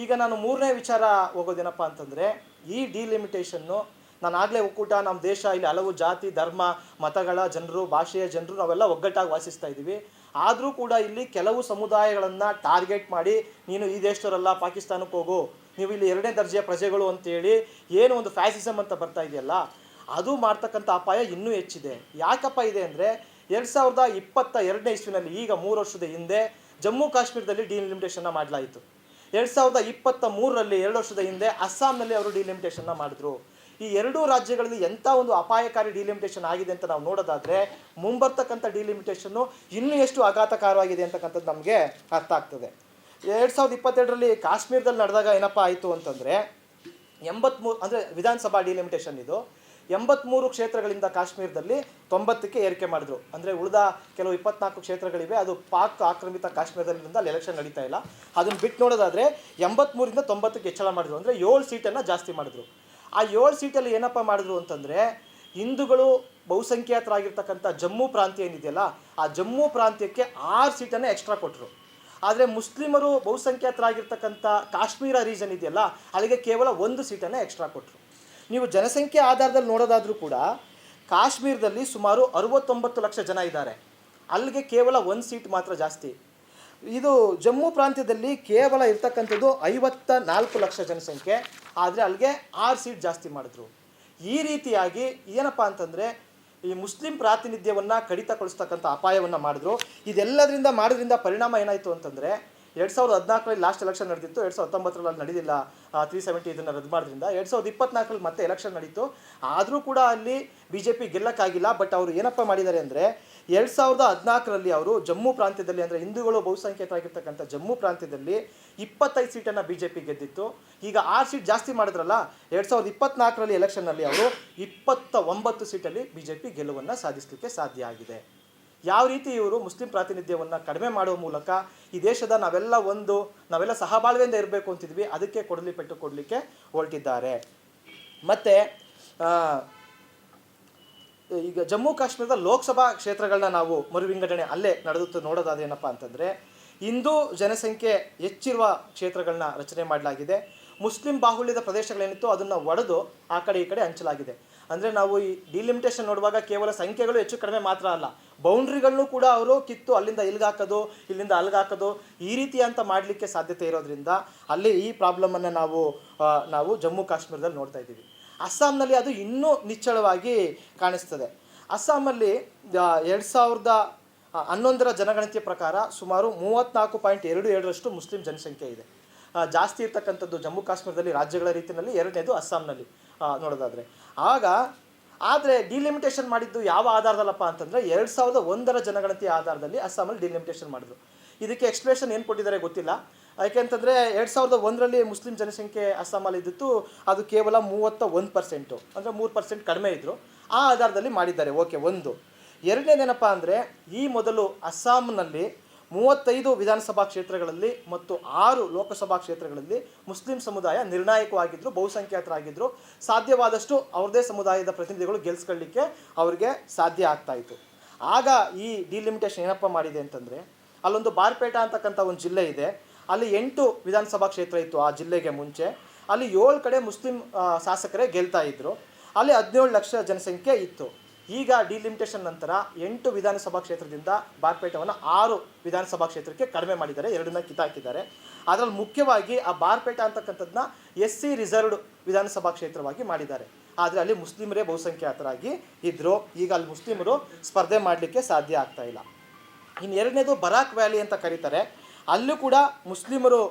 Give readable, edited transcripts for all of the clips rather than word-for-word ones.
ಈಗ ನಾನು ಮೂರನೇ ವಿಚಾರ ಹೋಗೋದೇನಪ್ಪ ಅಂತಂದರೆ, ಈ ಡಿಲಿಮಿಟೇಷನ್ನು ನಾನು ಆಗಲೇ ಒಕ್ಕೂಟ, ನಮ್ಮ ದೇಶ ಇಲ್ಲಿ ಹಲವು ಜಾತಿ ಧರ್ಮ ಮತಗಳ ಜನರು, ಭಾಷೆಯ ಜನರು ನಾವೆಲ್ಲ ಒಗ್ಗಟ್ಟಾಗಿ ವಾಸಿಸ್ತಾ ಇದ್ದೀವಿ. ಆದರೂ ಕೂಡ ಇಲ್ಲಿ ಕೆಲವು ಸಮುದಾಯಗಳನ್ನು ಟಾರ್ಗೆಟ್ ಮಾಡಿ, ನೀನು ಈ ದೇಶದವರಲ್ಲ, ಪಾಕಿಸ್ತಾನಕ್ಕೆ ಹೋಗು, ನೀವು ಇಲ್ಲಿ ಎರಡನೇ ದರ್ಜೆಯ ಪ್ರಜೆಗಳು ಅಂತೇಳಿ ಏನು ಒಂದು ಫ್ಯಾಸಿಸಮ್ ಅಂತ ಬರ್ತಾ ಇದೆಯಲ್ಲ, ಅದು ಮಾಡ್ತಕ್ಕಂಥ ಅಪಾಯ ಇನ್ನೂ ಹೆಚ್ಚಿದೆ. ಯಾಕಪ್ಪ ಇದೆ ಅಂದರೆ, 2022ನೇ ಇಸ್ವಿನಲ್ಲಿ, ಈಗ 3 ವರ್ಷದ ಹಿಂದೆ ಜಮ್ಮು ಕಾಶ್ಮೀರದಲ್ಲಿ ಡಿಲಿಮಿಟೇಷನ್ನ ಮಾಡಲಾಯಿತು. 2023ರಲ್ಲಿ 2 ವರ್ಷದ ಹಿಂದೆ ಅಸ್ಸಾಂನಲ್ಲಿ ಅವರು ಡಿಲಿಮಿಟೇಷನ್ನ ಮಾಡಿದ್ರು. ಈ ಎರಡೂ ರಾಜ್ಯಗಳಲ್ಲಿ ಎಂಥ ಒಂದು ಅಪಾಯಕಾರಿ ಡಿಲಿಮಿಟೇಷನ್ ಆಗಿದೆ ಅಂತ ನಾವು ನೋಡೋದಾದರೆ, ಮುಂಬರ್ತಕ್ಕಂಥ ಡಿಲಿಮಿಟೇಷನ್ನು ಇನ್ನೂ ಎಷ್ಟು ಆಘಾತಕಾರವಾಗಿದೆ ಅಂತಕ್ಕಂಥದ್ದು ನಮಗೆ ಅರ್ಥ ಆಗ್ತದೆ. 2022ರಲ್ಲಿ ಕಾಶ್ಮೀರದಲ್ಲಿ ನಡೆದಾಗ ಏನಪ್ಪ ಆಯಿತು ಅಂತಂದರೆ, 83 ಅಂದರೆ ವಿಧಾನಸಭಾ ಡಿಲಿಮಿಟೇಷನ್ ಇದು, 83 ಕ್ಷೇತ್ರಗಳಿಂದ ಕಾಶ್ಮೀರದಲ್ಲಿ 90ಕ್ಕೆ ಏರಿಕೆ ಮಾಡಿದ್ರು. ಅಂದರೆ ಉಳಿದ ಕೆಲವು 24 ಕ್ಷೇತ್ರಗಳಿವೆ, ಅದು ಪಾಕ್ ಆಕ್ರಮಿತ ಕಾಶ್ಮೀರದಲ್ಲಿಂದ ಅಲ್ಲಿ ಎಲೆಕ್ಷನ್ ನಡೀತಾ ಇಲ್ಲ. ಅದನ್ನು ಬಿಟ್ಟು ನೋಡೋದಾದರೆ 83ರಿಂದ 90ಕ್ಕೆ ಹೆಚ್ಚಳ ಮಾಡಿದ್ರು. ಅಂದರೆ 7 ಸೀಟನ್ನು ಜಾಸ್ತಿ ಮಾಡಿದ್ರು. ಆ 7 ಸೀಟಲ್ಲಿ ಏನಪ್ಪ ಮಾಡಿದ್ರು ಅಂತಂದರೆ, ಹಿಂದೂಗಳು ಬಹುಸಂಖ್ಯಾತರಾಗಿರ್ತಕ್ಕಂಥ ಜಮ್ಮು ಪ್ರಾಂತ್ಯ ಏನಿದೆಯಲ್ಲ, ಆ ಜಮ್ಮು ಪ್ರಾಂತ್ಯಕ್ಕೆ 6 ಸೀಟನ್ನು ಎಕ್ಸ್ಟ್ರಾ ಕೊಟ್ಟರು. ಆದರೆ ಮುಸ್ಲಿಮರು ಬಹುಸಂಖ್ಯಾತರಾಗಿರ್ತಕ್ಕಂಥ ಕಾಶ್ಮೀರ ರೀಜನ್ ಇದೆಯಲ್ಲ, ಅಲ್ಲಿಗೆ ಕೇವಲ 1 ಸೀಟನ್ನು ಎಕ್ಸ್ಟ್ರಾ ಕೊಟ್ಟರು. ನೀವು ಜನಸಂಖ್ಯೆ ಆಧಾರದಲ್ಲಿ ನೋಡೋದಾದರೂ ಕೂಡ ಕಾಶ್ಮೀರದಲ್ಲಿ ಸುಮಾರು 69 ಲಕ್ಷ ಜನ ಇದ್ದಾರೆ, ಅಲ್ಲಿಗೆ ಕೇವಲ 1 ಸೀಟ್ ಮಾತ್ರ ಜಾಸ್ತಿ. ಇದು ಜಮ್ಮು ಪ್ರಾಂತ್ಯದಲ್ಲಿ ಕೇವಲ ಇರ್ತಕ್ಕಂಥದ್ದು 54 ಲಕ್ಷ ಜನಸಂಖ್ಯೆ, ಆದರೆ ಅಲ್ಲಿಗೆ 6 ಸೀಟ್ ಜಾಸ್ತಿ ಮಾಡಿದ್ರು. ಈ ರೀತಿಯಾಗಿ ಏನಪ್ಪ ಅಂತಂದರೆ, ಈ ಮುಸ್ಲಿಂ ಪ್ರಾತಿನಿಧ್ಯವನ್ನು ಕಡಿತಗೊಳಿಸ್ತಕ್ಕಂಥ ಅಪಾಯವನ್ನು ಮಾಡಿದ್ರು. ಇದೆಲ್ಲದರಿಂದ ಮಾಡೋದ್ರಿಂದ ಪರಿಣಾಮ ಏನಾಯಿತು ಅಂತಂದರೆ, 2014ರಲ್ಲಿ ಲಾಸ್ಟ್ ಎಲೆಕ್ಷನ್ ನಡೆದಿತ್ತು, 2019ರಲ್ಲಿ ನಡೆದಿಲ್ಲ, 370 ಇದನ್ನು ರದ್ದು ಮಾಡೋದ್ರಿಂದ. 2024ರಲ್ಲಿ ಮತ್ತೆ ಎಲೆಕ್ಷನ್ ನಡೀತು, ಆದರೂ ಕೂಡ ಅಲ್ಲಿ BJP ಗೆಲ್ಲಕ್ಕಾಗಿಲ್ಲ. ಬಟ್ ಅವರು ಏನಪ್ಪ ಮಾಡಿದ್ದಾರೆ ಅಂದರೆ, 2014ರಲ್ಲಿ ಅವರು ಜಮ್ಮು ಪ್ರಾಂತ್ಯದಲ್ಲಿ, ಅಂದರೆ ಹಿಂದೂಗಳು ಬಹುಸಂಖ್ಯಾತರಾಗಿರ್ತಕ್ಕಂಥ ಜಮ್ಮು ಪ್ರಾಂತ್ಯದಲ್ಲಿ 25 ಸೀಟನ್ನು BJP ಗೆದ್ದಿತ್ತು. ಈಗ 6 ಸೀಟ್ ಜಾಸ್ತಿ ಮಾಡಿದ್ರಲ್ಲ, 2024ರಲ್ಲಿ ಎಲೆಕ್ಷನ್ನಲ್ಲಿ ಅವರು 29 ಸೀಟಲ್ಲಿ BJP ಗೆಲುವನ್ನು ಸಾಧಿಸಲಿಕ್ಕೆ ಸಾಧ್ಯ ಆಗಿದೆ. ಯಾವ ರೀತಿ ಇವರು ಮುಸ್ಲಿಂ ಪ್ರಾತಿನಿಧ್ಯವನ್ನು ಕಡಿಮೆ ಮಾಡುವ ಮೂಲಕ ಈ ದೇಶದ ನಾವೆಲ್ಲ ಸಹಬಾಳ್ವೆಯಿಂದ ಇರಬೇಕು ಅಂತಿದ್ವಿ, ಅದಕ್ಕೆ ಪೆಟ್ಟು ಕೊಡಲಿಕ್ಕೆ ಹೊರಟಿದ್ದಾರೆ. ಮತ್ತು ಈಗ ಜಮ್ಮು ಕಾಶ್ಮೀರದ ಲೋಕಸಭಾ ಕ್ಷೇತ್ರಗಳನ್ನ ನಾವು ಮರುವಿಂಗಡಣೆ ಅಲ್ಲೇ ನಡೆದು ನೋಡೋದಾದೇನಪ್ಪ ಅಂತಂದರೆ, ಹಿಂದೂ ಜನಸಂಖ್ಯೆ ಹೆಚ್ಚಿರುವ ಕ್ಷೇತ್ರಗಳನ್ನ ರಚನೆ ಮಾಡಲಾಗಿದೆ. ಮುಸ್ಲಿಂ ಬಾಹುಳ್ಯದ ಪ್ರದೇಶಗಳೇನಿತ್ತು ಅದನ್ನು ಒಡೆದು ಆ ಕಡೆ ಈ ಕಡೆ ಹಂಚಲಾಗಿದೆ. ಅಂದರೆ ನಾವು ಈ ಡಿಲಿಮಿಟೇಷನ್ ನೋಡುವಾಗ ಕೇವಲ ಸಂಖ್ಯೆಗಳು ಹೆಚ್ಚು ಕಡಿಮೆ ಮಾತ್ರ ಅಲ್ಲ, ಬೌಂಡ್ರಿಗಳನ್ನೂ ಕೂಡ ಅವರು ಕಿತ್ತು ಅಲ್ಲಿಂದ ಇಲ್ಲಿಗಾಕೋದು, ಇಲ್ಲಿಂದ ಅಲ್ಲಿಗಾಕೋದು, ಈ ರೀತಿ ಅಂತ ಮಾಡಲಿಕ್ಕೆ ಸಾಧ್ಯತೆ ಇರೋದ್ರಿಂದ ಅಲ್ಲಿ ಈ ಪ್ರಾಬ್ಲಮನ್ನು ನಾವು ಜಮ್ಮು ಕಾಶ್ಮೀರದಲ್ಲಿ ನೋಡ್ತಾ ಇದ್ದೀವಿ. ಅಸ್ಸಾಂನಲ್ಲಿ ಅದು ಇನ್ನೂ ನಿಚ್ಚಳವಾಗಿ ಕಾಣಿಸ್ತದೆ. ಅಸ್ಸಾಮಲ್ಲಿ 2011ರ ಜನಗಣತಿಯ ಪ್ರಕಾರ ಸುಮಾರು 34.27% ಮುಸ್ಲಿಂ ಜನಸಂಖ್ಯೆ ಇದೆ. ಜಾಸ್ತಿ ಇರ್ತಕ್ಕಂಥದ್ದು ಜಮ್ಮು ಕಾಶ್ಮೀರದಲ್ಲಿ ರಾಜ್ಯಗಳ ರೀತಿಯಲ್ಲಿ, ಎರಡನೇದು ಅಸ್ಸಾಂನಲ್ಲಿ ನೋಡೋದಾದರೆ. ಆದರೆ ಡಿಲಿಮಿಟೇಷನ್ ಮಾಡಿದ್ದು ಯಾವ ಆಧಾರದಲ್ಲಪ್ಪ ಅಂತಂದರೆ, 2001ರ ಜನಗಣತಿಯ ಆಧಾರದಲ್ಲಿ ಅಸ್ಸಾಮಲ್ಲಿ ಡಿಲಿಮಿಟೇಷನ್ ಮಾಡಿದ್ರು. ಇದಕ್ಕೆ ಎಕ್ಸ್ಪ್ಲೇಷನ್ ಏನು ಕೊಟ್ಟಿದ್ದಾರೆ ಗೊತ್ತಿಲ್ಲ. ಯಾಕೆಂತಂದರೆ 2001ರಲ್ಲಿ ಮುಸ್ಲಿಂ ಜನಸಂಖ್ಯೆ ಅಸ್ಸಾಮಲ್ಲಿ ಇದ್ದಿತ್ತು, ಅದು ಕೇವಲ 31%, ಅಂದರೆ 3% ಕಡಿಮೆ ಇದ್ದರು. ಆ ಆಧಾರದಲ್ಲಿ ಮಾಡಿದ್ದಾರೆ. ಓಕೆ, ಒಂದು. ಎರಡನೇದೇನಪ್ಪ ಅಂದರೆ, ಈ ಮೊದಲು ಅಸ್ಸಾಂನಲ್ಲಿ 35 ವಿಧಾನಸಭಾ ಕ್ಷೇತ್ರಗಳಲ್ಲಿ ಮತ್ತು 6 ಲೋಕಸಭಾ ಕ್ಷೇತ್ರಗಳಲ್ಲಿ ಮುಸ್ಲಿಂ ಸಮುದಾಯ ನಿರ್ಣಾಯಕವಾಗಿದ್ದರು, ಬಹುಸಂಖ್ಯಾತರಾಗಿದ್ದರು. ಸಾಧ್ಯವಾದಷ್ಟು ಅವ್ರದ್ದೇ ಸಮುದಾಯದ ಪ್ರತಿನಿಧಿಗಳು ಗೆಲ್ಸ್ಕೊಳ್ಳಿಕ್ಕೆ ಅವ್ರಿಗೆ ಸಾಧ್ಯ ಆಗ್ತಾಯಿತ್ತು. ಆಗ ಈ ಡಿಲಿಮಿಟೇಷನ್ ಏನಪ್ಪ ಮಾಡಿದೆ ಅಂತಂದರೆ, ಅಲ್ಲೊಂದು ಬಾರ್ಪೇಟ ಅಂತಕ್ಕಂಥ ಒಂದು ಜಿಲ್ಲೆ ಇದೆ, ಅಲ್ಲಿ 8 ವಿಧಾನಸಭಾ ಕ್ಷೇತ್ರ ಇತ್ತು ಆ ಜಿಲ್ಲೆಗೆ ಮುಂಚೆ. ಅಲ್ಲಿ 7 ಕಡೆ ಮುಸ್ಲಿಂ ಶಾಸಕರೇ ಗೆಲ್ತಾ ಇದ್ದರು. ಅಲ್ಲಿ 17 ಲಕ್ಷ ಜನಸಂಖ್ಯೆ ಇತ್ತು. ಈಗ ಡಿಲಿಮಿಟೇಷನ್ ನಂತರ 8 ವಿಧಾನಸಭಾ ಕ್ಷೇತ್ರದಿಂದ ಬಾರ್ಪೇಟವನ್ನು 6 ವಿಧಾನಸಭಾ ಕ್ಷೇತ್ರಕ್ಕೆ ಕಡಿಮೆ ಮಾಡಿದ್ದಾರೆ, 2ನ್ನ ಕಿತ್ತಾಕಿದ್ದಾರೆ. ಅದರಲ್ಲಿ ಮುಖ್ಯವಾಗಿ ಆ ಬಾರ್ಪೇಟ ಅಂತಕ್ಕಂಥದ್ದನ್ನ SC ರಿಸರ್ವ್ಡ್ ವಿಧಾನಸಭಾ ಕ್ಷೇತ್ರವಾಗಿ ಮಾಡಿದ್ದಾರೆ. ಆದರೆ ಅಲ್ಲಿ ಮುಸ್ಲಿಮರೇ ಬಹುಸಂಖ್ಯಾತರಾಗಿ ಇದ್ದರು. ಈಗ ಅಲ್ಲಿ ಮುಸ್ಲಿಮರು ಸ್ಪರ್ಧೆ ಮಾಡಲಿಕ್ಕೆ ಸಾಧ್ಯ ಆಗ್ತಾ ಇಲ್ಲ. ಇನ್ನು ಎರಡನೇದು ಬರಾಕ್ ವ್ಯಾಲಿ ಅಂತ ಕರೀತಾರೆ, ಅಲ್ಲೂ ಕೂಡ ಮುಸ್ಲಿಮರು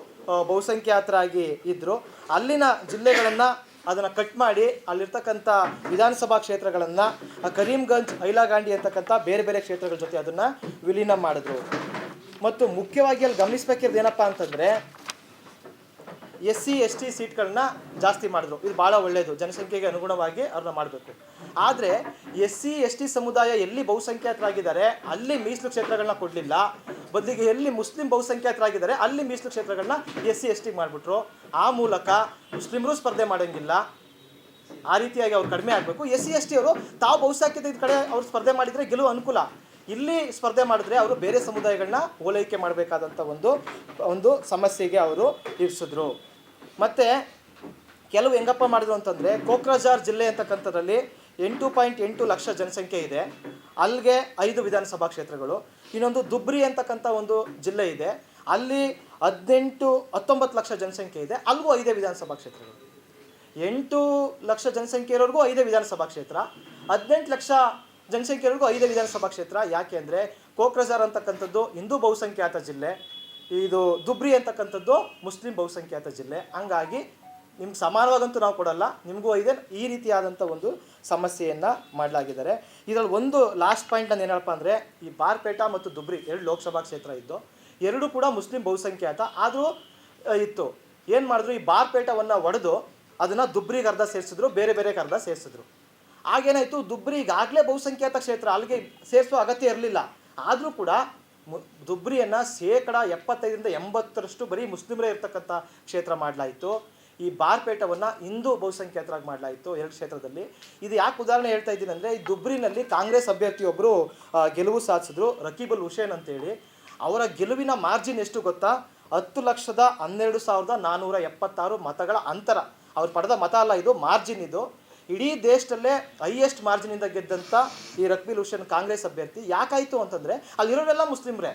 ಬಹುಸಂಖ್ಯಾತರಾಗಿ ಇದ್ದರು. ಅಲ್ಲಿನ ಜಿಲ್ಲೆಗಳನ್ನು ಅದನ್ನು ಕಟ್ ಮಾಡಿ ಅಲ್ಲಿರ್ತಕ್ಕಂಥ ವಿಧಾನಸಭಾ ಕ್ಷೇತ್ರಗಳನ್ನು ಕರೀಂಗಂಜ್, ಹೈಲಾಕಾಂಡಿ ಅಂತಕ್ಕಂಥ ಬೇರೆ ಬೇರೆ ಕ್ಷೇತ್ರಗಳ ಜೊತೆ ಅದನ್ನು ವಿಲೀನ ಮಾಡಿದ್ರು. ಮತ್ತು ಮುಖ್ಯವಾಗಿ ಅಲ್ಲಿ ಗಮನಿಸಬೇಕಿರೋದು ಏನಪ್ಪ ಅಂತಂದರೆ, SC ST ಸೀಟ್ಗಳನ್ನ ಜಾಸ್ತಿ ಮಾಡಿದ್ರು. ಇದು ಭಾಳ ಒಳ್ಳೆಯದು, ಜನಸಂಖ್ಯೆಗೆ ಅನುಗುಣವಾಗಿ ಅವ್ರನ್ನ ಮಾಡಬೇಕು. ಆದರೆ SC ST ಸಮುದಾಯ ಎಲ್ಲಿ ಬಹುಸಂಖ್ಯಾತರಾಗಿದ್ದಾರೆ ಅಲ್ಲಿ ಮೀಸಲು ಕ್ಷೇತ್ರಗಳನ್ನ ಕೊಡಲಿಲ್ಲ. ಬದಲಿಗೆ ಎಲ್ಲಿ ಮುಸ್ಲಿಂ ಬಹುಸಂಖ್ಯಾತರಾಗಿದ್ದಾರೆ ಅಲ್ಲಿ ಮೀಸಲು ಕ್ಷೇತ್ರಗಳನ್ನ SC ST ಮಾಡಿಬಿಟ್ರು. ಆ ಮೂಲಕ ಮುಸ್ಲಿಮರು ಸ್ಪರ್ಧೆ ಮಾಡೋಂಗಿಲ್ಲ, ಆ ರೀತಿಯಾಗಿ ಅವ್ರು ಕಡಿಮೆ ಆಗಬೇಕು. SC ST ಅವರು ತಾವು ಬಹುಸಂಖ್ಯಾತ ಕಡೆ ಅವ್ರು ಸ್ಪರ್ಧೆ ಮಾಡಿದರೆ ಗೆಲುವು ಅನುಕೂಲ. ಇಲ್ಲಿ ಸ್ಪರ್ಧೆ ಮಾಡಿದ್ರೆ ಅವರು ಬೇರೆ ಸಮುದಾಯಗಳನ್ನ ಓಲೈಕೆ ಮಾಡಬೇಕಾದಂಥ ಒಂದು ಸಮಸ್ಯೆಗೆ ಅವರು ಇರಿಸಿದ್ರು. ಮತ್ತು ಕೆಲವು ಹೆಂಗಪ್ಪ ಮಾಡಿದ್ರು ಅಂತಂದರೆ ಕೋಕ್ರಜಾರ್ ಜಿಲ್ಲೆ ಅಂತಕ್ಕಂಥದ್ರಲ್ಲಿ 8.8 ಲಕ್ಷ ಜನಸಂಖ್ಯೆ ಇದೆ, ಅಲ್ಲಿಗೆ 5 ವಿಧಾನಸಭಾ ಕ್ಷೇತ್ರಗಳು. ಇನ್ನೊಂದು ದುಬ್ರಿ ಅಂತಕ್ಕಂಥ ಒಂದು ಜಿಲ್ಲೆ ಇದೆ, ಅಲ್ಲಿ 19 ಲಕ್ಷ ಜನಸಂಖ್ಯೆ ಇದೆ, ಅಲ್ಲಿಗೂ 5 ವಿಧಾನಸಭಾ ಕ್ಷೇತ್ರಗಳು. 8 ಲಕ್ಷ ಜನಸಂಖ್ಯೆ ಇರೋರಿಗೂ 5 ವಿಧಾನಸಭಾ ಕ್ಷೇತ್ರ, 18 ಲಕ್ಷ ಜನಸಂಖ್ಯೆ ಇರೋರಿಗೂ 5 ವಿಧಾನಸಭಾ ಕ್ಷೇತ್ರ. ಯಾಕೆ ಅಂದರೆ ಕೋಕ್ರಜಾರ್ ಅಂತಕ್ಕಂಥದ್ದು ಹಿಂದೂ ಬಹುಸಂಖ್ಯಾತ ಜಿಲ್ಲೆ, ಇದು ದುಬ್ರಿ ಅಂತಕ್ಕಂಥದ್ದು ಮುಸ್ಲಿಂ ಬಹುಸಂಖ್ಯಾತ ಜಿಲ್ಲೆ. ಹಂಗಾಗಿ ನಿಮ್ಗೆ ಸಮಾನವಾಗಂತೂ ನಾವು ಕೊಡಲ್ಲ, ನಿಮಗೂ ಇದೆ. ಈ ರೀತಿಯಾದಂಥ ಒಂದು ಸಮಸ್ಯೆಯನ್ನು ಮಾಡಲಾಗಿದ್ದಾರೆ. ಇದರಲ್ಲಿ ಒಂದು ಲಾಸ್ಟ್ ಪಾಯಿಂಟ್ ನಾನು ಏನಪ್ಪ ಅಂದರೆ, ಈ ಬಾರ್ಪೇಟಾ ಮತ್ತು ದುಬ್ರಿ 2 ಲೋಕಸಭಾ ಕ್ಷೇತ್ರ ಇದ್ದು, ಎರಡೂ ಕೂಡ ಮುಸ್ಲಿಂ ಬಹುಸಂಖ್ಯಾತ ಆದರೂ ಇತ್ತು. ಏನು ಮಾಡಿದ್ರು, ಈ ಬಾರ್ಪೇಟವನ್ನು ಒಡೆದು ಅದನ್ನು ದುಬ್ರಿಗೆ ಅರ್ಧ ಸೇರಿಸಿದ್ರು, ಬೇರೆ ಬೇರೆಗೆ ಅರ್ಧ ಸೇರಿಸಿದ್ರು. ಆಗೇನಾಯಿತು, ದುಬ್ರಿ ಈಗಾಗಲೇ ಬಹುಸಂಖ್ಯಾತ ಕ್ಷೇತ್ರ, ಅಲ್ಲಿಗೆ ಸೇರಿಸುವ ಅಗತ್ಯ ಇರಲಿಲ್ಲ. ಆದರೂ ಕೂಡ ದುಬ್ರಿಯನ್ನು 75% 80% ಬರೀ ಮುಸ್ಲಿಮರೇ ಇರ್ತಕ್ಕಂಥ ಕ್ಷೇತ್ರ ಮಾಡಲಾಯಿತು. ಈ ಬಾರ್ಪೇಟವನ್ನು ಹಿಂದೂ ಬಹುಸಂಖ್ಯಾತರಾಗಿ ಮಾಡಲಾಯಿತು 2 ಕ್ಷೇತ್ರದಲ್ಲಿ. ಇದು ಯಾಕೆ ಉದಾಹರಣೆ ಹೇಳ್ತಾ ಇದ್ದೀನಿ ಅಂದರೆ, ಈ ದುಬ್ರಿನಲ್ಲಿ ಕಾಂಗ್ರೆಸ್ ಅಭ್ಯರ್ಥಿಯೊಬ್ಬರು ಗೆಲುವು ಸಾಧಿಸಿದ್ರು, ರಕೀಬುಲ್ ಹುಸೇನ್ ಅಂತೇಳಿ. ಅವರ ಗೆಲುವಿನ ಮಾರ್ಜಿನ್ ಎಷ್ಟು ಗೊತ್ತಾ, 10,12,476 ಮತಗಳ ಅಂತರ. ಅವ್ರು ಪಡೆದ ಮತ ಅಲ್ಲ, ಇದು ಮಾರ್ಜಿನ್. ಇದು ಇಡೀ ದೇಶದಲ್ಲೇ ಹೈಯೆಸ್ಟ್ ಮಾರ್ಜಿನಿಂದ ಗೆದ್ದಂಥ ಈ ರಕೀಬುಲ್ ಹುಸೇನ್ ಕಾಂಗ್ರೆಸ್ ಅಭ್ಯರ್ಥಿ. ಯಾಕಾಯಿತು ಅಂತಂದರೆ, ಅಲ್ಲಿರೋರೆಲ್ಲ ಮುಸ್ಲಿಮ್ರೇ.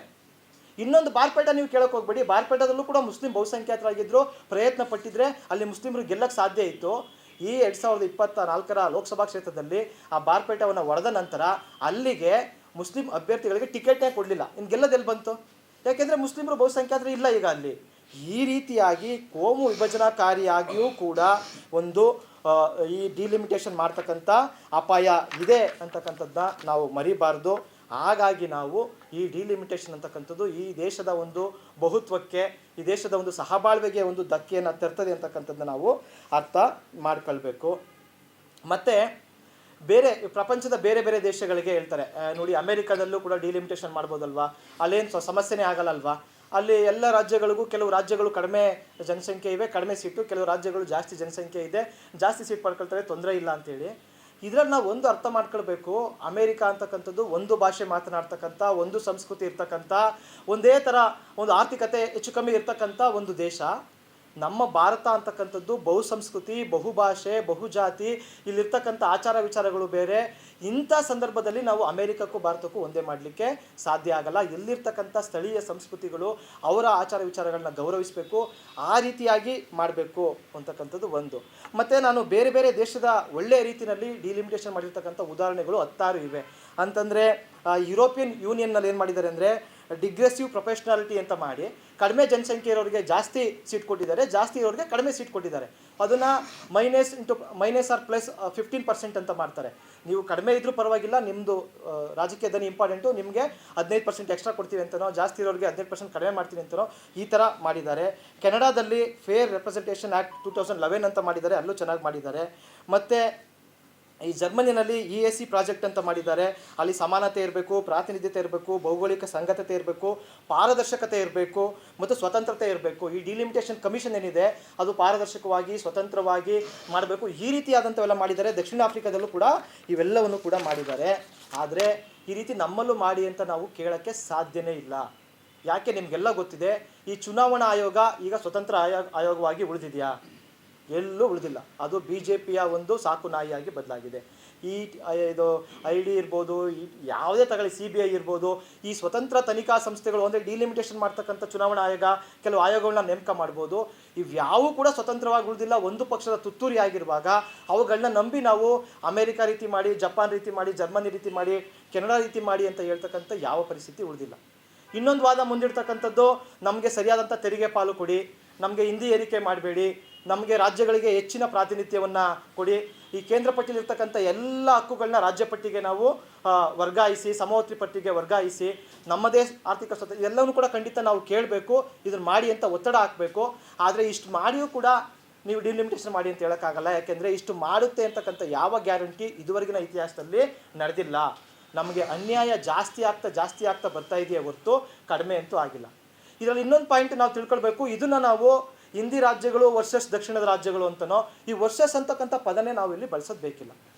ಇನ್ನೊಂದು ಬಾರ್ಪೇಟಾ ನೀವು ಕೇಳೋಕೆ ಹೋಗ್ಬೇಡಿ, ಬಾರ್ಪೇಟಾದಲ್ಲೂ ಕೂಡ ಮುಸ್ಲಿಂ ಬಹುಸಂಖ್ಯಾತರಾಗಿದ್ದರು. ಪ್ರಯತ್ನ ಪಟ್ಟಿದ್ರೆ ಅಲ್ಲಿ ಮುಸ್ಲಿಮರು ಗೆಲ್ಲಕ್ಕೆ ಸಾಧ್ಯ ಇತ್ತು. ಈ 2024 ಲೋಕಸಭಾ ಕ್ಷೇತ್ರದಲ್ಲಿ ಆ ಬಾರ್ಪೇಟವನ್ನು ಒಡೆದ ನಂತರ ಅಲ್ಲಿಗೆ ಮುಸ್ಲಿಂ ಅಭ್ಯರ್ಥಿಗಳಿಗೆ ಟಿಕೆಟ್ನೇ ಕೊಡಲಿಲ್ಲ. ಇನ್ನು ಗೆಲ್ಲದೆಲ್ಲಿ ಬಂತು? ಯಾಕೆಂದರೆ ಮುಸ್ಲಿಮರು ಬಹುಸಂಖ್ಯಾತರು ಇಲ್ಲ ಈಗ ಅಲ್ಲಿ. ಈ ರೀತಿಯಾಗಿ ಕೋಮು ವಿಭಜನಾಕಾರಿಯಾಗಿಯೂ ಕೂಡ ಒಂದು ಈ ಡಿಲಿಮಿಟೇಷನ್ ಮಾಡ್ತಕ್ಕಂಥ ಅಪಾಯ ಇದೆ ಅಂತಕ್ಕಂಥದ್ದನ್ನ ನಾವು ಮರಿಬಾರ್ದು. ಹಾಗಾಗಿ ನಾವು ಈ ಡಿಲಿಮಿಟೇಷನ್ ಅಂತಕ್ಕಂಥದ್ದು ಈ ದೇಶದ ಒಂದು ಬಹುತ್ವಕ್ಕೆ, ಈ ದೇಶದ ಒಂದು ಸಹಬಾಳ್ವೆಗೆ ಒಂದು ಧಕ್ಕೆಯನ್ನು ತರ್ತದೆ ಅಂತಕ್ಕಂಥದ್ದನ್ನ ನಾವು ಅರ್ಥ ಮಾಡ್ಕೊಳ್ಬೇಕು. ಮತ್ತು ಪ್ರಪಂಚದ ಬೇರೆ ಬೇರೆ ದೇಶಗಳಿಗೆ ಹೇಳ್ತಾರೆ ನೋಡಿ, ಅಮೇರಿಕಾದಲ್ಲೂ ಕೂಡ ಡಿಲಿಮಿಟೇಷನ್ ಮಾಡ್ಬೋದಲ್ವಾ, ಅಲ್ಲೇನು ಸಮಸ್ಯೆನೇ ಆಗಲ್ಲಲ್ವಾ. ಅಲ್ಲಿ ಎಲ್ಲ ರಾಜ್ಯಗಳಿಗೂ, ಕೆಲವು ರಾಜ್ಯಗಳು ಕಡಿಮೆ ಜನಸಂಖ್ಯೆ ಇವೆ, ಕಡಿಮೆ ಸೀಟು, ಕೆಲವು ರಾಜ್ಯಗಳು ಜಾಸ್ತಿ ಜನಸಂಖ್ಯೆ ಇದೆ, ಜಾಸ್ತಿ ಸೀಟ್ ಪಡ್ಕೊಳ್ತಾರೆ, ತೊಂದರೆ ಇಲ್ಲ ಅಂತೇಳಿ. ಇದರಲ್ಲಿ ನಾವು ಒಂದು ಅರ್ಥ ಮಾಡ್ಕೊಳ್ಬೇಕು, ಅಮೇರಿಕಾ ಅಂತಕ್ಕಂಥದ್ದು ಒಂದು ಭಾಷೆ ಮಾತನಾಡ್ತಕ್ಕಂಥ, ಒಂದು ಸಂಸ್ಕೃತಿ ಇರ್ತಕ್ಕಂಥ, ಒಂದೇ ಥರ ಒಂದು ಆರ್ಥಿಕತೆ ಹೆಚ್ಚು ಕಮ್ಮಿ ಇರ್ತಕ್ಕಂಥ ಒಂದು ದೇಶ. ನಮ್ಮ ಭಾರತ ಅಂತಕ್ಕಂಥದ್ದು ಬಹುಸಂಸ್ಕೃತಿ, ಬಹುಭಾಷೆ, ಬಹುಜಾತಿ, ಇಲ್ಲಿರ್ತಕ್ಕಂಥ ಆಚಾರ ವಿಚಾರಗಳು ಬೇರೆ. ಇಂಥ ಸಂದರ್ಭದಲ್ಲಿ ನಾವು ಅಮೇರಿಕಕ್ಕೂ ಭಾರತಕ್ಕೂ ಒಂದೇ ಮಾಡಲಿಕ್ಕೆ ಸಾಧ್ಯ ಆಗಲ್ಲ. ಇಲ್ಲಿರ್ತಕ್ಕಂಥ ಸ್ಥಳೀಯ ಸಂಸ್ಕೃತಿಗಳು, ಅವರ ಆಚಾರ ವಿಚಾರಗಳನ್ನ ಗೌರವಿಸಬೇಕು, ಆ ರೀತಿಯಾಗಿ ಮಾಡಬೇಕು ಅಂತಕ್ಕಂಥದ್ದು ಒಂದು. ಮತ್ತು ನಾನು ಬೇರೆ ಬೇರೆ ದೇಶದ ಒಳ್ಳೆಯ ರೀತಿಯಲ್ಲಿ ಡಿಲಿಮಿಟೇಷನ್ ಮಾಡಿರ್ತಕ್ಕಂಥ ಉದಾಹರಣೆಗಳು 16 ಇವೆ. ಅಂತಂದರೆ ಯುರೋಪಿಯನ್ ಯೂನಿಯನ್ನಲ್ಲಿ ಏನು ಮಾಡಿದ್ದಾರೆ ಅಂದರೆ, ಡಿಗ್ರೆಸಿವ್ ಪ್ರೊಫೆಷ್ನಾಲಿಟಿ ಅಂತ ಮಾಡಿ ಕಡಿಮೆ ಜನಸಂಖ್ಯೆ ಇರೋರಿಗೆ ಜಾಸ್ತಿ ಸೀಟ್ ಕೊಟ್ಟಿದ್ದಾರೆ, ಜಾಸ್ತಿ ಇರೋರಿಗೆ ಕಡಿಮೆ ಸೀಟ್ ಕೊಟ್ಟಿದ್ದಾರೆ. ಅದನ್ನು -+15% ಅಂತ ಮಾಡ್ತಾರೆ. ನೀವು ಕಡಿಮೆ ಇದ್ರೂ ಪರವಾಗಿಲ್ಲ, ನಿಮ್ಮದು ರಾಜಕೀಯ ಧನಿ ಇಂಪಾರ್ಟೆಂಟು, ನಿಮಗೆ 15% ಎಕ್ಸ್ಟ್ರಾ ಕೊಡ್ತೀವಿ ಅಂತನೋ, ಜಾಸ್ತಿ ಇರೋರಿಗೆ 15% ಕಡಿಮೆ ಮಾಡ್ತೀನಿ ಅಂತನೋ ಈ ಥರ ಮಾಡಿದ್ದಾರೆ. ಕೆನಡಾದಲ್ಲಿ ಫೇರ್ ರೆಪ್ರೆಸೆಂಟೇಷನ್ ಆ್ಯಕ್ಟ್ 2011 ಅಂತ ಮಾಡಿದ್ದಾರೆ, ಅಲ್ಲೂ ಚೆನ್ನಾಗಿ ಮಾಡಿದ್ದಾರೆ. ಮತ್ತು ಈ ಜರ್ಮನಿನಲ್ಲಿ EAC ಪ್ರಾಜೆಕ್ಟ್ ಅಂತ ಮಾಡಿದ್ದಾರೆ. ಅಲ್ಲಿ ಸಮಾನತೆ ಇರಬೇಕು, ಪ್ರಾತಿನಿಧ್ಯತೆ ಇರಬೇಕು, ಭೌಗೋಳಿಕ ಸಂಗತತೆ ಇರಬೇಕು, ಪಾರದರ್ಶಕತೆ ಇರಬೇಕು ಮತ್ತು ಸ್ವತಂತ್ರತೆ ಇರಬೇಕು. ಈ ಡಿಲಿಮಿಟೇಷನ್ ಕಮಿಷನ್ ಏನಿದೆ ಅದು ಪಾರದರ್ಶಕವಾಗಿ, ಸ್ವತಂತ್ರವಾಗಿ ಮಾಡಬೇಕು. ಈ ರೀತಿಯಾದಂಥವೆಲ್ಲ ಮಾಡಿದ್ದಾರೆ. ದಕ್ಷಿಣ ಆಫ್ರಿಕಾದಲ್ಲೂ ಕೂಡ ಇವೆಲ್ಲವನ್ನು ಕೂಡ ಮಾಡಿದ್ದಾರೆ. ಆದರೆ ಈ ರೀತಿ ನಮ್ಮಲ್ಲೂ ಮಾಡಿ ಅಂತ ನಾವು ಕೇಳೋಕ್ಕೆ ಸಾಧ್ಯನೇ ಇಲ್ಲ. ಯಾಕೆ ನಿಮಗೆಲ್ಲ ಗೊತ್ತಿದೆ, ಈ ಚುನಾವಣಾ ಆಯೋಗ ಈಗ ಸ್ವತಂತ್ರ ಆಯೋಗವಾಗಿ ಉಳಿದಿದೆಯಾ? ಎಲ್ಲೂ ಉಳಿದಿಲ್ಲ. ಅದು BJPಯ ಒಂದು ಸಾಕು ನಾಯಿಯಾಗಿ ಬದಲಾಗಿದೆ. ಇದು ID ಇರ್ಬೋದು, ಯಾವುದೇ ತಗೊಳ್ಳಿ, CBI ಇರ್ಬೋದು, ಈ ಸ್ವತಂತ್ರ ತನಿಖಾ ಸಂಸ್ಥೆಗಳು ಅಂದರೆ ಡಿಲಿಮಿಟೇಷನ್ ಮಾಡ್ತಕ್ಕಂಥ ಚುನಾವಣಾ ಆಯೋಗ, ಕೆಲವು ಆಯೋಗಗಳನ್ನ ನೇಮಕ ಮಾಡ್ಬೋದು. ಇವ್ಯಾವೂ ಕೂಡ ಸ್ವತಂತ್ರವಾಗಿ ಉಳಿದಿಲ್ಲ. ಒಂದು ಪಕ್ಷದ ತುತ್ತೂರಿ ಆಗಿರುವಾಗ ಅವುಗಳನ್ನ ನಂಬಿ ನಾವು ಅಮೇರಿಕಾ ರೀತಿ ಮಾಡಿ, ಜಪಾನ್ ರೀತಿ ಮಾಡಿ, ಜರ್ಮನಿ ರೀತಿ ಮಾಡಿ, ಕೆನಡಾ ರೀತಿ ಮಾಡಿ ಅಂತ ಹೇಳ್ತಕ್ಕಂಥ ಯಾವ ಪರಿಸ್ಥಿತಿ ಉಳಿದಿಲ್ಲ. ಇನ್ನೊಂದು ವಾದ ಮುಂದಿಡ್ತಕ್ಕಂಥದ್ದು, ನಮಗೆ ಸರಿಯಾದಂಥ ತೆರಿಗೆ ಪಾಲು ಕೊಡಿ, ನಮಗೆ ಹಿಂದಿ ಏರಿಕೆ ಮಾಡಬೇಡಿ, ನಮಗೆ ರಾಜ್ಯಗಳಿಗೆ ಹೆಚ್ಚಿನ ಪ್ರಾತಿನಿಧ್ಯವನ್ನು ಕೊಡಿ, ಈ ಕೇಂದ್ರ ಪಟ್ಟಿಲಿರ್ತಕ್ಕಂಥ ಎಲ್ಲ ಹಕ್ಕುಗಳನ್ನ ರಾಜ್ಯ ಪಟ್ಟಿಗೆ ನಾವು ವರ್ಗಾಯಿಸಿ, ಸಮವರ್ತಿ ಪಟ್ಟಿಗೆ ವರ್ಗಾಯಿಸಿ, ನಮ್ಮದೇ ಆರ್ಥಿಕ ಸ್ವತಂತ್ರ ಎಲ್ಲವನ್ನೂ ಕೂಡ ಖಂಡಿತ ನಾವು ಕೇಳಬೇಕು, ಇದನ್ನು ಮಾಡಿ ಅಂತ ಒತ್ತಡ ಹಾಕಬೇಕು. ಆದರೆ ಇಷ್ಟು ಮಾಡಿಯೂ ಕೂಡ ನೀವು ಡಿಲಿಮಿಟೇಷನ್ ಮಾಡಿ ಅಂತ ಹೇಳೋಕ್ಕಾಗಲ್ಲ. ಯಾಕೆಂದರೆ ಇಷ್ಟು ಮಾಡುತ್ತೆ ಅಂತಕ್ಕಂಥ ಯಾವ ಗ್ಯಾರಂಟಿ ಇದುವರೆಗಿನ ಇತಿಹಾಸದಲ್ಲಿ ನಡೆದಿಲ್ಲ. ನಮಗೆ ಅನ್ಯಾಯ ಜಾಸ್ತಿ ಆಗ್ತಾ ಬರ್ತಾ ಇದೆಯೇ ಹೊರತು ಕಡಿಮೆ ಅಂತೂ ಆಗಿಲ್ಲ. ಇದರಲ್ಲಿ ಇನ್ನೊಂದು ಪಾಯಿಂಟ್ ನಾವು ತಿಳ್ಕೊಳ್ಬೇಕು, ಇದನ್ನು ನಾವು ಹಿಂದಿ ರಾಜ್ಯಗಳು ವರ್ಸಸ್ ದಕ್ಷಿಣದ ರಾಜ್ಯಗಳು ಅಂತನೋ, ಈ ವರ್ಸಸ್ ಅಂತಕ್ಕಂಥ ಪದನೇ ನಾವು ಇಲ್ಲಿ ಬಳಸೋದು ಬೇಕಿಲ್ಲ.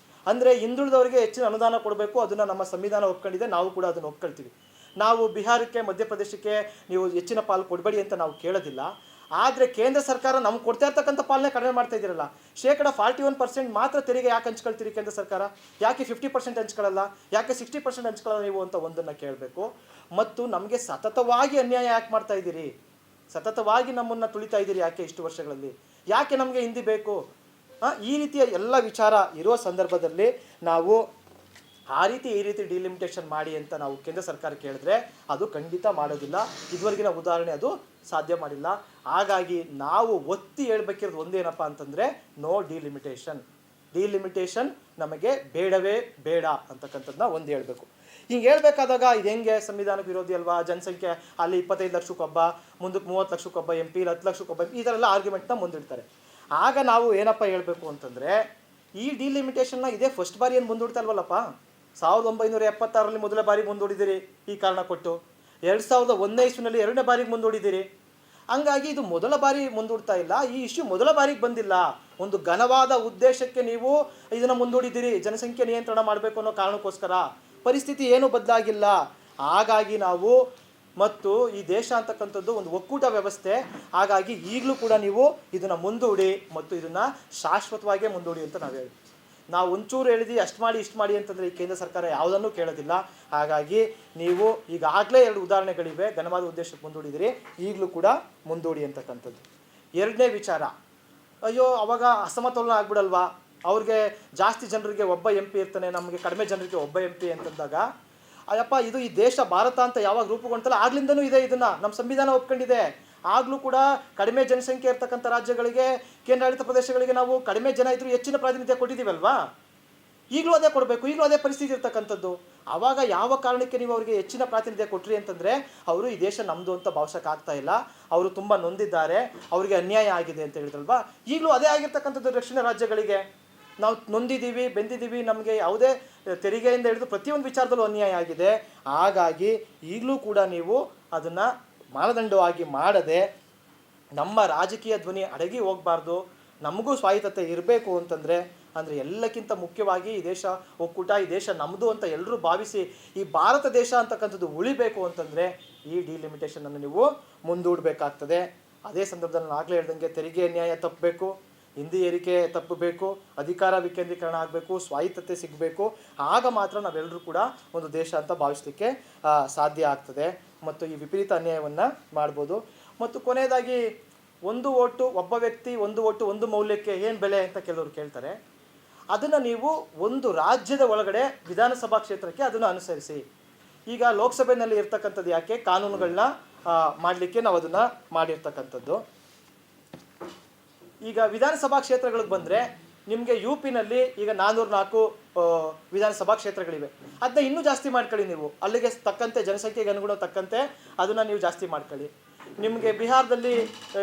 ಅಂದರೆ ಹಿಂದುಳಿದವರಿಗೆ ಹೆಚ್ಚಿನ ಅನುದಾನ ಕೊಡಬೇಕು, ಅದನ್ನು ನಮ್ಮ ಸಂವಿಧಾನ ಒಪ್ಕೊಂಡಿದೆ, ನಾವು ಕೂಡ ಅದನ್ನು ಒಪ್ಕೊಳ್ತೀವಿ. ನಾವು ಬಿಹಾರಕ್ಕೆ, ಮಧ್ಯಪ್ರದೇಶಕ್ಕೆ ನೀವು ಹೆಚ್ಚಿನ ಪಾಲು ಕೊಡಬೇಡಿ ಅಂತ ನಾವು ಕೇಳೋದಿಲ್ಲ. ಆದರೆ ಕೇಂದ್ರ ಸರ್ಕಾರ ನಮ್ಗೆ ಕೊಡ್ತಾ ಇರ್ತಕ್ಕಂಥ ಪಾಲನೆ ಕಡಿಮೆ ಮಾಡ್ತಾ ಇದ್ದೀರಲ್ಲ. ಶೇಕಡ 41% ಮಾತ್ರ ತೆರಿಗೆ ಯಾಕೆ ಹಂಚ್ಕೊಳ್ತೀರಿ ಕೇಂದ್ರ ಸರ್ಕಾರ? ಯಾಕೆ 50% ಹಂಚ್ಕೊಳ್ಳಲ್ಲ? ಯಾಕೆ 60% ಹಂಚ್ಕೊಳ್ಳಲ್ಲ ನೀವು ಅಂತ ಒಂದನ್ನು ಕೇಳಬೇಕು. ಮತ್ತು ನಮಗೆ ಸತತವಾಗಿ ಅನ್ಯಾಯ ಯಾಕೆ ಮಾಡ್ತಾ ಇದ್ದೀರಿ? ಸತತವಾಗಿ ನಮ್ಮನ್ನು ತುಳಿತಾ ಇದ್ದೀರಿ ಯಾಕೆ ಇಷ್ಟು ವರ್ಷಗಳಲ್ಲಿ? ಯಾಕೆ ನಮಗೆ ಹಿಂದಿ ಬೇಕು? ಈ ರೀತಿಯ ಎಲ್ಲ ವಿಚಾರ ಇರೋ ಸಂದರ್ಭದಲ್ಲಿ ನಾವು ಈ ರೀತಿ ಡಿಲಿಮಿಟೇಷನ್ ಮಾಡಿ ಅಂತ ನಾವು ಕೇಂದ್ರ ಸರ್ಕಾರ ಕೇಳಿದ್ರೆ ಅದು ಖಂಡಿತ ಮಾಡೋದಿಲ್ಲ. ಇದುವರೆಗಿನ ಉದಾಹರಣೆ ಅದು ಸಾಧ್ಯ ಮಾಡಿಲ್ಲ. ಹಾಗಾಗಿ ನಾವು ಒತ್ತಿ ಹೇಳ್ಬೇಕಿರೋದು ಒಂದೇನಪ್ಪ ಅಂತಂದರೆ ನೋ ಡಿಲಿಮಿಟೇಷನ್ ನಮಗೆ ಬೇಡವೇ ಬೇಡ ಅಂತಕ್ಕಂಥದ್ದನ್ನ ಒಂದು ಹೇಳಬೇಕು. ಹಿಂಗೆ ಹೇಳ್ಬೇಕಾದಾಗ ಇದು ಹೆಂಗೆ ಸಂವಿಧಾನಕ್ಕೆ ವಿರೋಧಿ ಅಲ್ವಾ? ಜನಸಂಖ್ಯೆ ಅಲ್ಲಿ 25 ಲಕ್ಷಕ್ಕೊಬ್ಬ, ಮುಂದಕ್ಕೆ 30 ಲಕ್ಷಕ್ಕೊಬ್ಬ MP, 10 ಲಕ್ಷಕ್ಕೊಬ್ಬ, ಈ ಥರ ಎಲ್ಲ ಆರ್ಗ್ಯುಮೆಂಟ್ನ ಮುಂದಿಡ್ತಾರೆ. ಆಗ ನಾವು ಏನಪ್ಪ ಹೇಳಬೇಕು ಅಂತಂದರೆ ಈ ಡಿಲಿಮಿಟೇಷನ್ನ ಇದೇ ಫಸ್ಟ್ ಬಾರಿ ಏನು ಮುಂದೂಡ್ತಾ ಇಲ್ವಲ್ಲಪ್ಪ. 1976ರಲ್ಲಿ ಮೊದಲ ಬಾರಿಗೆ ಮುಂದೂಡಿದ್ದೀರಿ ಈ ಕಾರಣ ಕೊಟ್ಟು. 2001ನೇ ಇಸ್ವಿನಲ್ಲಿ ಎರಡನೇ ಬಾರಿಗೆ ಮುಂದೂಡಿದ್ದೀರಿ. ಹಂಗಾಗಿ ಇದು ಮೊದಲ ಬಾರಿ ಮುಂದೂಡ್ತಾ ಇಲ್ಲ. ಈ ಇಶ್ಯೂ ಮೊದಲ ಬಾರಿಗೆ ಬಂದಿಲ್ಲ. ಒಂದು ಘನವಾದ ಉದ್ದೇಶಕ್ಕೆ ನೀವು ಇದನ್ನು ಮುಂದೂಡಿದ್ದೀರಿ, ಜನಸಂಖ್ಯೆ ನಿಯಂತ್ರಣ ಮಾಡಬೇಕು ಅನ್ನೋ ಕಾರಣಕ್ಕೋಸ್ಕರ. ಪರಿಸ್ಥಿತಿ ಏನೂ ಬದಲಾಗಿಲ್ಲ. ಹಾಗಾಗಿ ನಾವು ಮತ್ತು ಈ ದೇಶ ಅಂತಕ್ಕಂಥದ್ದು ಒಂದು ಒಕ್ಕೂಟ ವ್ಯವಸ್ಥೆ. ಹಾಗಾಗಿ ಈಗಲೂ ಕೂಡ ನೀವು ಇದನ್ನು ಮುಂದೂಡಿ ಮತ್ತು ಇದನ್ನು ಶಾಶ್ವತವಾಗೇ ಮುಂದೂಡಿ ಅಂತ ನಾವು ಹೇಳ್ತೀವಿ. ನಾವು ಒಂಚೂರು ಹೇಳಿದ್ವಿ ಅಷ್ಟು ಮಾಡಿ ಇಷ್ಟು ಮಾಡಿ ಅಂತಂದರೆ ಈ ಕೇಂದ್ರ ಸರ್ಕಾರ ಯಾವುದನ್ನೂ ಕೇಳೋದಿಲ್ಲ. ಹಾಗಾಗಿ ನೀವು ಈಗಾಗಲೇ 2 ಉದಾಹರಣೆಗಳಿವೆ, ಘನವಾದ ಉದ್ದೇಶಕ್ಕೆ ಮುಂದೂಡಿದಿರಿ, ಈಗಲೂ ಕೂಡ ಮುಂದೂಡಿ ಅಂತಕ್ಕಂಥದ್ದು. ಎರಡನೇ ವಿಚಾರ, ಅಯ್ಯೋ ಅವಾಗ ಅಸಮತೋಲನ ಆಗ್ಬಿಡಲ್ವಾ? ಅವ್ರಿಗೆ ಜಾಸ್ತಿ ಜನರಿಗೆ ಒಬ್ಬ MP ಇರ್ತಾನೆ, ನಮಗೆ ಕಡಿಮೆ ಜನರಿಗೆ ಒಬ್ಬ MP ಅಂತಂದಾಗ ಅಯ್ಯಪ್ಪ ಇದು ಈ ದೇಶ ಭಾರತ ಅಂತ ಯಾವಾಗ ರೂಪುಗೊಂಡಲ್ಲ ಆಗ್ಲಿಂದನೂ ಇದೆ. ಇದನ್ನು ನಮ್ಮ ಸಂವಿಧಾನ ಒಪ್ಕೊಂಡಿದೆ. ಆಗಲೂ ಕೂಡ ಕಡಿಮೆ ಜನಸಂಖ್ಯೆ ಇರ್ತಕ್ಕಂಥ ರಾಜ್ಯಗಳಿಗೆ, ಕೇಂದ್ರಾಡಳಿತ ಪ್ರದೇಶಗಳಿಗೆ ನಾವು ಕಡಿಮೆ ಜನ ಇದ್ದರೂ ಹೆಚ್ಚಿನ ಪ್ರಾತಿನಿಧ್ಯ ಕೊಟ್ಟಿದ್ದೀವಲ್ವಾ? ಈಗಲೂ ಅದೇ ಕೊಡಬೇಕು. ಈಗಲೂ ಅದೇ ಪರಿಸ್ಥಿತಿ ಇರ್ತಕ್ಕಂಥದ್ದು. ಆವಾಗ ಯಾವ ಕಾರಣಕ್ಕೆ ನೀವು ಅವರಿಗೆ ಹೆಚ್ಚಿನ ಪ್ರಾತಿನಿಧ್ಯ ಕೊಟ್ರಿ ಅಂತಂದರೆ ಅವರು ಈ ದೇಶ ನಮ್ಮದು ಅಂತ ಭಾವಿಸೋಕ್ಕಾಗ್ತಾ ಇಲ್ಲ, ಅವರು ತುಂಬ ನೊಂದಿದ್ದಾರೆ, ಅವರಿಗೆ ಅನ್ಯಾಯ ಆಗಿದೆ ಅಂತ ಹೇಳಿದ್ರಲ್ವಾ? ಈಗಲೂ ಅದೇ ಆಗಿರ್ತಕ್ಕಂಥದ್ದು. ದಕ್ಷಿಣ ರಾಜ್ಯಗಳಿಗೆ ನಾವು ನೊಂದಿದ್ದೀವಿ, ಬೆಂದಿದ್ದೀವಿ, ನಮಗೆ ಯಾವುದೇ ತೆರಿಗೆಯಿಂದ ಹಿಡಿದು ಪ್ರತಿಯೊಂದು ವಿಚಾರದಲ್ಲೂ ಅನ್ಯಾಯ ಆಗಿದೆ. ಹಾಗಾಗಿ ಈಗಲೂ ಕೂಡ ನೀವು ಅದನ್ನು ಮಾನದಂಡವಾಗಿ ಮಾಡದೆ ನಮ್ಮ ರಾಜಕೀಯ ಧ್ವನಿ ಅಡಗಿ ಹೋಗಬಾರ್ದು, ನಮಗೂ ಸ್ವಾಯತ್ತತೆ ಇರಬೇಕು ಅಂತಂದರೆ ಅಂದರೆ ಎಲ್ಲಕ್ಕಿಂತ ಮುಖ್ಯವಾಗಿ ಈ ದೇಶ ಒಕ್ಕೂಟ, ಈ ದೇಶ ನಮ್ಮದು ಅಂತ ಎಲ್ಲರೂ ಭಾವಿಸಿ ಈ ಭಾರತ ದೇಶ ಅಂತಕ್ಕಂಥದ್ದು ಉಳಿಬೇಕು ಅಂತಂದರೆ ಈ ಡಿಲಿಮಿಟೇಷನನ್ನು ನೀವು ಮುಂದೂಡಬೇಕಾಗ್ತದೆ. ಅದೇ ಸಂದರ್ಭದಲ್ಲಿ ನಾನು ಆಗಲೇ ಹೇಳ್ದಂಗೆ ತೆರಿಗೆ ಅನ್ಯಾಯ ತಪ್ಪಬೇಕು, ಹಿಂದಿ ಏರಿಕೆ ತಪ್ಪಬೇಕು, ಅಧಿಕಾರ ವಿಕೇಂದ್ರೀಕರಣ ಆಗಬೇಕು, ಸ್ವಾಯತ್ತತೆ ಸಿಗಬೇಕು. ಆಗ ಮಾತ್ರ ನಾವೆಲ್ಲರೂ ಕೂಡ ಒಂದು ದೇಶ ಅಂತ ಭಾವಿಸಲಿಕ್ಕೆ ಸಾಧ್ಯ ಆಗ್ತದೆ ಮತ್ತು ಈ ವಿಪರೀತ ಅನ್ಯಾಯವನ್ನು ಮಾಡ್ಬೋದು. ಮತ್ತು ಕೊನೆಯದಾಗಿ ಒಂದು ಓಟು ಒಬ್ಬ ವ್ಯಕ್ತಿ, ಒಂದು ಓಟು ಒಂದು ಮೌಲ್ಯಕ್ಕೆ ಏನು ಬೆಲೆ ಅಂತ ಕೆಲವರು ಕೇಳ್ತಾರೆ. ಅದನ್ನು ನೀವು ಒಂದು ರಾಜ್ಯದ ಒಳಗಡೆ ವಿಧಾನಸಭಾ ಕ್ಷೇತ್ರಕ್ಕೆ ಅದನ್ನು ಅನುಸರಿಸಿ. ಈಗ ಲೋಕಸಭೆಯಲ್ಲಿ ಇರ್ತಕ್ಕಂಥದ್ದು ಯಾಕೆ ಕಾನೂನುಗಳನ್ನ ಮಾಡಲಿಕ್ಕೆ ನಾವು ಅದನ್ನು ಮಾಡಿರ್ತಕ್ಕಂಥದ್ದು. ಈಗ ವಿಧಾನಸಭಾ ಕ್ಷೇತ್ರಗಳಿಗೆ ಬಂದರೆ ನಿಮಗೆ UPನಲ್ಲಿ ಈಗ 404 ವಿಧಾನಸಭಾ ಕ್ಷೇತ್ರಗಳಿವೆ. ಅದನ್ನ ಇನ್ನೂ ಜಾಸ್ತಿ ಮಾಡ್ಕೊಳ್ಳಿ ನೀವು, ಅಲ್ಲಿಗೆ ತಕ್ಕಂತೆ ಜನಸಂಖ್ಯೆಗೆ ಅನುಗುಣ ತಕ್ಕಂತೆ ಅದನ್ನು ನೀವು ಜಾಸ್ತಿ ಮಾಡ್ಕೊಳ್ಳಿ. ನಿಮಗೆ ಬಿಹಾರದಲ್ಲಿ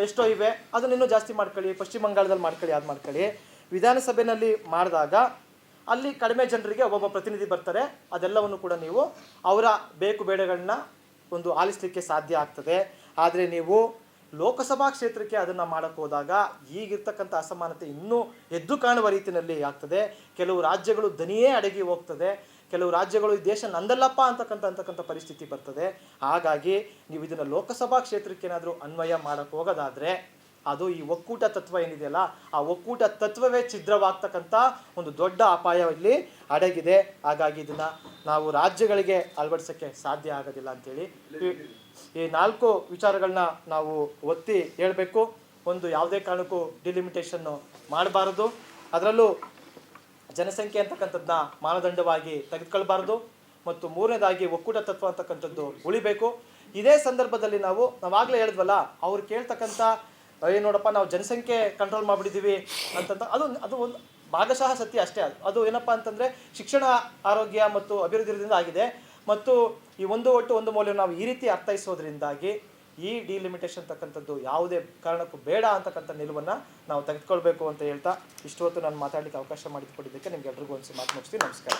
ಎಷ್ಟೋ ಇವೆ, ಅದನ್ನು ಇನ್ನೂ ಜಾಸ್ತಿ ಮಾಡ್ಕೊಳ್ಳಿ. ಪಶ್ಚಿಮ ಬಂಗಾಳದಲ್ಲಿ ಮಾಡ್ಕೊಳ್ಳಿ, ಅದು ಮಾಡ್ಕೊಳ್ಳಿ. ವಿಧಾನಸಭೆಯಲ್ಲಿ ಮಾಡಿದಾಗ ಅಲ್ಲಿ ಕಡಿಮೆ ಜನರಿಗೆ ಒಬ್ಬೊಬ್ಬ ಪ್ರತಿನಿಧಿ ಬರ್ತಾರೆ. ಅದೆಲ್ಲವನ್ನು ಕೂಡ ನೀವು ಅವರ ಬೇಕು ಬೇಡಗಳನ್ನ ಒಂದು ಆಲಿಸಲಿಕ್ಕೆ ಸಾಧ್ಯ ಆಗ್ತದೆ. ಆದರೆ ನೀವು ಲೋಕಸಭಾ ಕ್ಷೇತ್ರಕ್ಕೆ ಅದನ್ನು ಮಾಡೋಕ್ಕೆ ಹೋದಾಗ ಈಗಿರ್ತಕ್ಕಂಥ ಅಸಮಾನತೆ ಇನ್ನೂ ಎದ್ದು ಕಾಣುವ ರೀತಿಯಲ್ಲಿ ಆಗ್ತದೆ. ಕೆಲವು ರಾಜ್ಯಗಳು ದನಿಯೇ ಅಡಗಿ ಹೋಗ್ತದೆ, ಕೆಲವು ರಾಜ್ಯಗಳು ಈ ದೇಶ ನಂದಲ್ಲಪ್ಪ ಅಂತಕ್ಕಂಥ ಪರಿಸ್ಥಿತಿ ಬರ್ತದೆ. ಹಾಗಾಗಿ ನೀವು ಇದನ್ನು ಲೋಕಸಭಾ ಕ್ಷೇತ್ರಕ್ಕೆ ಏನಾದರೂ ಅನ್ವಯ ಮಾಡೋಕ್ಕೆ ಹೋಗೋದಾದರೆ ಅದು ಈ ಒಕ್ಕೂಟ ತತ್ವ ಏನಿದೆಯಲ್ಲ, ಆ ಒಕ್ಕೂಟ ತತ್ವವೇ ಛಿದ್ರವಾಗ್ತಕ್ಕಂಥ ಒಂದು ದೊಡ್ಡ ಅಪಾಯ ಇಲ್ಲಿ ಅಡಗಿದೆ. ಹಾಗಾಗಿ ಇದನ್ನು ನಾವು ರಾಜ್ಯಗಳಿಗೆ ಅಳವಡಿಸೋಕ್ಕೆ ಸಾಧ್ಯ ಆಗೋದಿಲ್ಲ ಅಂಥೇಳಿ ಈ 4 ವಿಚಾರಗಳನ್ನ ನಾವು ಒತ್ತಿ ಹೇಳಬೇಕು. ಒಂದು, ಯಾವುದೇ ಕಾರಣಕ್ಕೂ ಡಿಲಿಮಿಟೇಷನ್ನು ಮಾಡಬಾರದು, ಅದರಲ್ಲೂ ಜನಸಂಖ್ಯೆ ಅಂತಕ್ಕಂಥದ್ದನ್ನ ಮಾನದಂಡವಾಗಿ ತೆಗೆದುಕೊಳ್ಬಾರ್ದು. ಮತ್ತು ಮೂರನೇದಾಗಿ ಒಕ್ಕೂಟ ತತ್ವ ಅಂತಕ್ಕಂಥದ್ದು ಉಳಿಬೇಕು. ಇದೇ ಸಂದರ್ಭದಲ್ಲಿ ನಾವಾಗಲೇ ಹೇಳಿದ್ವಲ್ಲ, ಅವ್ರು ಕೇಳ್ತಕ್ಕಂಥ ಏನು ನೋಡಪ್ಪ ನಾವು ಜನಸಂಖ್ಯೆ ಕಂಟ್ರೋಲ್ ಮಾಡಿಬಿಟ್ಟಿದ್ದೀವಿ ಅಂತಂತ ಅದು ಒಂದು ಭಾಗಶಃ ಸತ್ಯ ಅಷ್ಟೇ. ಅದು ಏನಪ್ಪ ಅಂತಂದರೆ ಶಿಕ್ಷಣ, ಆರೋಗ್ಯ ಮತ್ತು ಅಭಿವೃದ್ಧಿಯಿಂದ ಆಗಿದೆ. ಮತ್ತು ಈ ಒಂದು ಒಟ್ಟು ಒಂದು ಮೌಲ್ಯ ನಾವು ಈ ರೀತಿ ಅರ್ಥೈಸೋದ್ರಿಂದಾಗಿ ಈ ಡಿಲಿಮಿಟೇಷನ್ ಅಂತಕ್ಕಂಥದ್ದು ಯಾವುದೇ ಕಾರಣಕ್ಕೂ ಬೇಡ ಅಂತಕ್ಕಂಥ ನಿಲುವನ್ನು ನಾವು ತೆಗೆದುಕೊಳ್ಬೇಕು ಅಂತ ಹೇಳ್ತಾ ಇಷ್ಟು ಹೊತ್ತು ನಾನು ಮಾತಾಡಲಿಕ್ಕೆ ಅವಕಾಶ ಮಾಡಿಕೊಟ್ಟಿದ್ದಕ್ಕೆ ನಿಮ್ಗೆ ಎಲ್ರಿಗೂ ಒಂದು ಮಾತು ಮುಗಿಸ್ತೀನಿ. ನಮಸ್ಕಾರ.